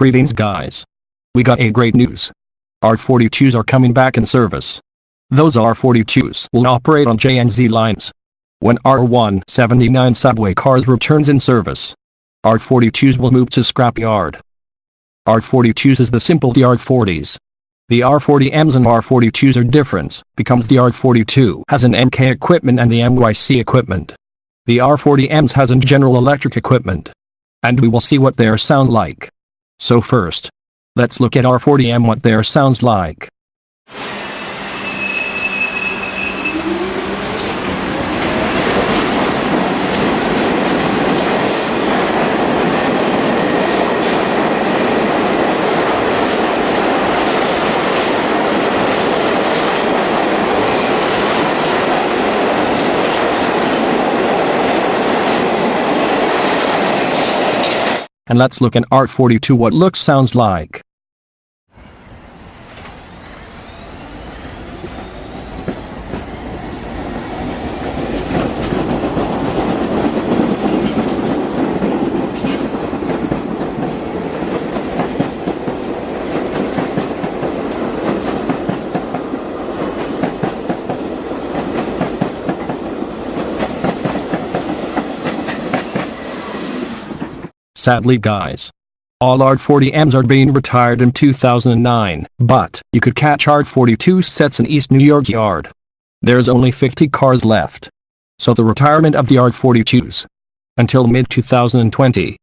Greetings guys. We got a great news. R42s are coming back in service. Those R42s will operate on J and Z lines. When R179 subway cars returns in service, R42s will move to scrapyard. R42s is the simple the R40s. The R40Ms and R42s are different because the R42 has an MK equipment and the MYC equipment. The R40Ms has an general electric equipment. And we will see what their sound like. So first, let's look at R40M what their sounds like. And let's look at R42 what looks sounds like. Sadly guys, all R40Ms are being retired in 2009, but you could catch R42 sets in East New York yard. There's only 50 cars left. So the retirement of the R42s until mid-2020.